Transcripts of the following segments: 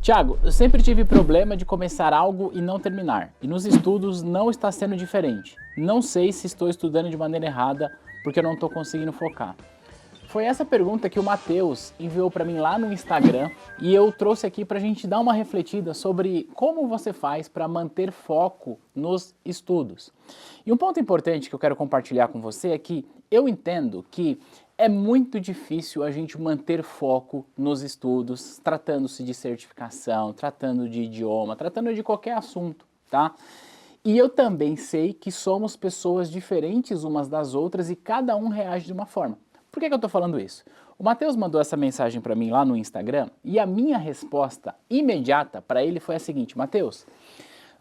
Tiago, eu sempre tive problema de começar algo e não terminar, e nos estudos não está sendo diferente. Não sei se estou estudando de maneira errada porque eu não estou conseguindo focar. Foi essa pergunta que o Matheus enviou para mim lá no Instagram e eu trouxe aqui para a gente dar uma refletida sobre como você faz para manter foco nos estudos. E um ponto importante que eu quero compartilhar com você é que eu entendo que é muito difícil a gente manter foco nos estudos, tratando-se de certificação, tratando de idioma, tratando de qualquer assunto, tá? E eu também sei que somos pessoas diferentes umas das outras e cada um reage de uma forma. Por que eu estou falando isso? O Matheus mandou essa mensagem para mim lá no Instagram e a minha resposta imediata para ele foi a seguinte: Matheus,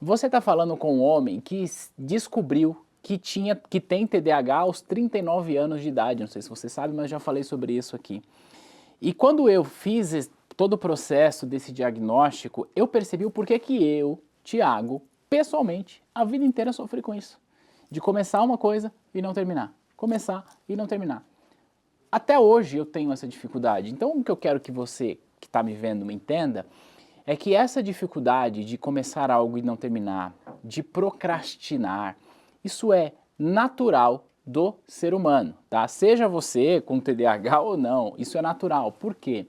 você está falando com um homem que descobriu que tem TDAH aos 39 anos de idade. Não sei se você sabe, mas já falei sobre isso aqui. E quando eu fiz todo o processo desse diagnóstico, eu percebi o porquê que eu, Tiago, pessoalmente, a vida inteira sofri com isso. De começar uma coisa e não terminar. Começar e não terminar. Até hoje eu tenho essa dificuldade. Então o que eu quero que você que está me vendo me entenda é que essa dificuldade de começar algo e não terminar, de procrastinar, isso é natural do ser humano, tá? Seja você com TDAH ou não, isso é natural. Por quê?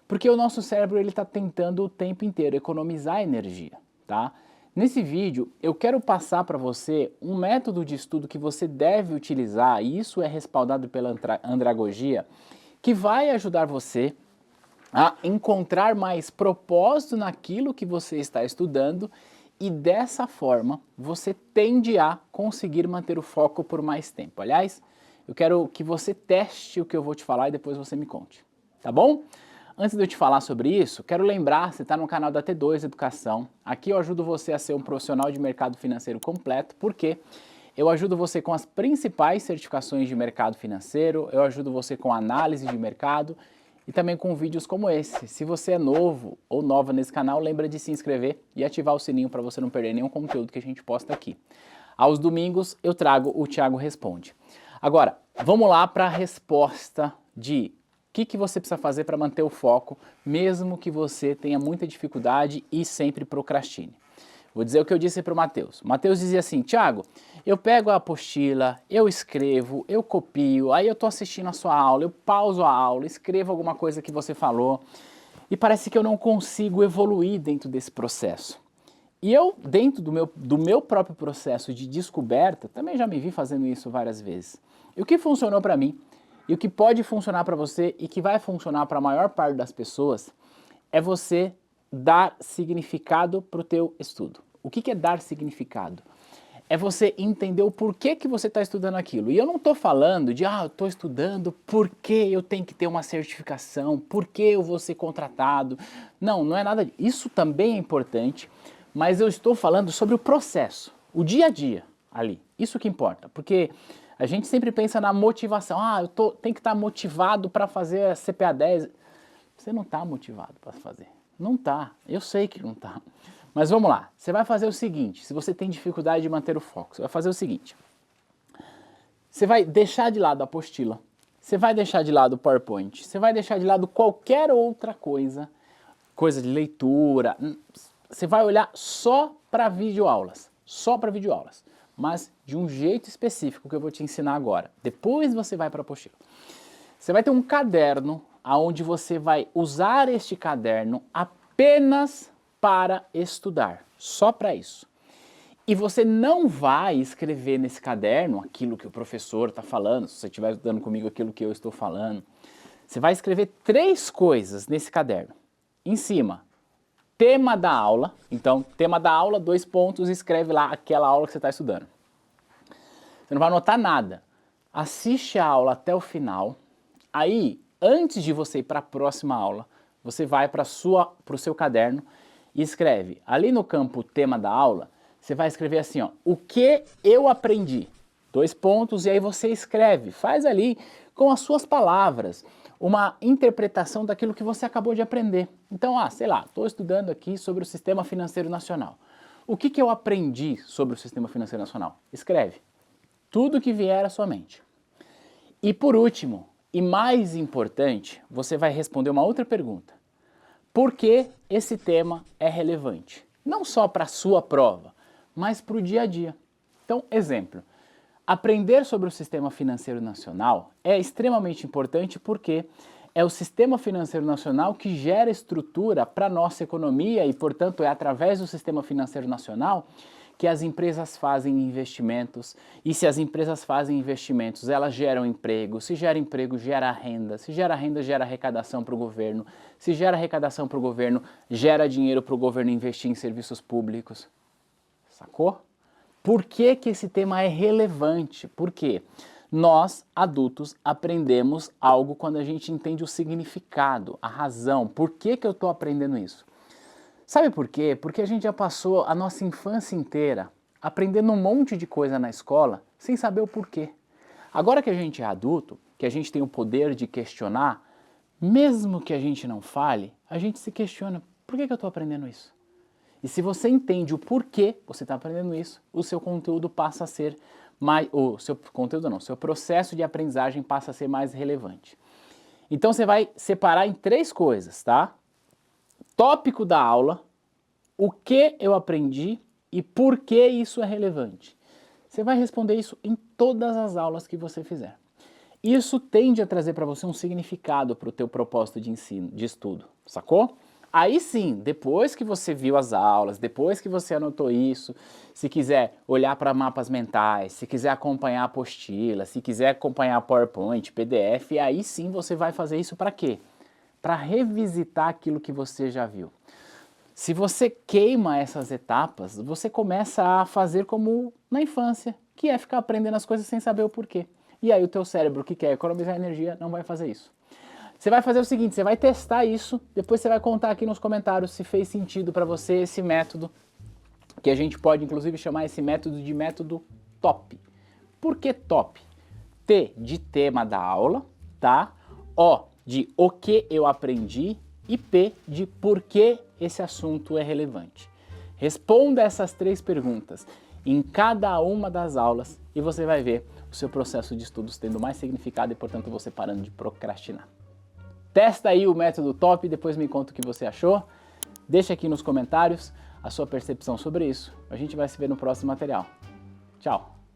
Porque o nosso cérebro ele está tentando o tempo inteiro economizar energia, tá? Nesse vídeo eu quero passar para você um método de estudo que você deve utilizar, e isso é respaldado pela andragogia, que vai ajudar você a encontrar mais propósito naquilo que você está estudando e dessa forma você tende a conseguir manter o foco por mais tempo. Aliás, eu quero que você teste o que eu vou te falar e depois você me conte, tá bom? Antes de eu te falar sobre isso, quero lembrar, você está no canal da T2 Educação. Aqui eu ajudo você a ser um profissional de mercado financeiro completo, porque eu ajudo você com as principais certificações de mercado financeiro, eu ajudo você com análise de mercado e também com vídeos como esse. Se você é novo ou nova nesse canal, lembra de se inscrever e ativar o sininho para você não perder nenhum conteúdo que a gente posta aqui. Aos domingos eu trago o Thiago Responde. Agora, vamos lá para a resposta de o que você precisa fazer para manter o foco, mesmo que você tenha muita dificuldade e sempre procrastine. Vou dizer o que eu disse para o Matheus. O Matheus dizia assim: Thiago, eu pego a apostila, eu escrevo, eu copio, aí eu estou assistindo a sua aula, eu pauso a aula, escrevo alguma coisa que você falou e parece que eu não consigo evoluir dentro desse processo. E eu, dentro do meu próprio processo de descoberta, também já me vi fazendo isso várias vezes. E o que funcionou para mim, e o que pode funcionar para você e que vai funcionar para a maior parte das pessoas, é você dar significado para o teu estudo. O que é dar significado? É você entender o porquê que você está estudando aquilo. E eu não estou falando de, eu estou estudando porque eu tenho que ter uma certificação, porque eu vou ser contratado. Não, não é nada disso. Isso também é importante, mas eu estou falando sobre o processo, o dia a dia ali. Isso que importa, porque a gente sempre pensa na motivação. Tenho que estar motivado para fazer a CPA 10. Você não está motivado para fazer. Não está. Eu sei que não está. Mas vamos lá. Você vai fazer o seguinte, se você tem dificuldade de manter o foco, você vai fazer o seguinte. Você vai deixar de lado a apostila. Você vai deixar de lado o PowerPoint. Você vai deixar de lado qualquer outra coisa de leitura. Você vai olhar só para videoaulas. Só para videoaulas. Mas de um jeito específico que eu vou te ensinar agora. Depois você vai para a apostila. Você vai ter um caderno onde você vai usar este caderno apenas para estudar. Só para isso. E você não vai escrever nesse caderno aquilo que o professor está falando, se você estiver estudando comigo aquilo que eu estou falando. Você vai escrever 3 coisas nesse caderno. Em cima, tema da aula. Então, tema da aula, 2 pontos, escreve lá aquela aula que você está estudando. Você não vai anotar nada. Assiste a aula até o final. Aí, antes de você ir para a próxima aula, você vai para o seu caderno e escreve. Ali no campo tema da aula, você vai escrever assim, o que eu aprendi. 2 pontos, e aí você escreve. Faz ali com as suas palavras uma interpretação daquilo que você acabou de aprender. Então, sei lá, estou estudando aqui sobre o Sistema Financeiro Nacional. O que eu aprendi sobre o Sistema Financeiro Nacional? Escreve. Tudo que vier à sua mente. E por último, e mais importante, você vai responder uma outra pergunta. por que esse tema é relevante. Não só para a sua prova, mas para o dia a dia. Então, exemplo, aprender sobre o Sistema Financeiro Nacional é extremamente importante porque é o Sistema Financeiro Nacional que gera estrutura para a nossa economia e, portanto, é através do Sistema Financeiro Nacional que as empresas fazem investimentos, e se as empresas fazem investimentos, elas geram emprego, se gera emprego, gera renda, se gera renda, gera arrecadação para o governo, se gera arrecadação para o governo, gera dinheiro para o governo investir em serviços públicos. Sacou? Por que que esse tema é relevante? Porque nós, adultos, aprendemos algo quando a gente entende o significado, a razão. Por que que eu estou aprendendo isso? Sabe por quê? Porque a gente já passou a nossa infância inteira aprendendo um monte de coisa na escola sem saber o porquê. Agora que a gente é adulto, que a gente tem o poder de questionar, mesmo que a gente não fale, a gente se questiona, por que que eu estou aprendendo isso? E se você entende o porquê você está aprendendo isso, o seu conteúdo passa a ser mais... O seu conteúdo não, o seu processo de aprendizagem passa a ser mais relevante. Então você vai separar em 3 coisas, tá? Tópico da aula, o que eu aprendi e por que isso é relevante. Você vai responder isso em todas as aulas que você fizer. Isso tende a trazer para você um significado para o teu propósito de ensino, de estudo, sacou? Aí sim, depois que você viu as aulas, depois que você anotou isso, se quiser olhar para mapas mentais, se quiser acompanhar a apostila, se quiser acompanhar PowerPoint, PDF, aí sim você vai fazer isso para quê? Para revisitar aquilo que você já viu. Se você queima essas etapas, você começa a fazer como na infância, que é ficar aprendendo as coisas sem saber o porquê. E aí o teu cérebro, que quer economizar energia, não vai fazer isso. Você vai fazer o seguinte, você vai testar isso, depois você vai contar aqui nos comentários se fez sentido para você esse método, que a gente pode inclusive chamar esse método de método TOP. Por que TOP? T de tema da aula, tá? O de o que eu aprendi e P de por que esse assunto é relevante. Responda essas 3 perguntas em cada uma das aulas e você vai ver o seu processo de estudos tendo mais significado e, portanto, você parando de procrastinar. Testa aí o método TOP e depois me conta o que você achou. Deixa aqui nos comentários a sua percepção sobre isso. A gente vai se ver no próximo material. Tchau!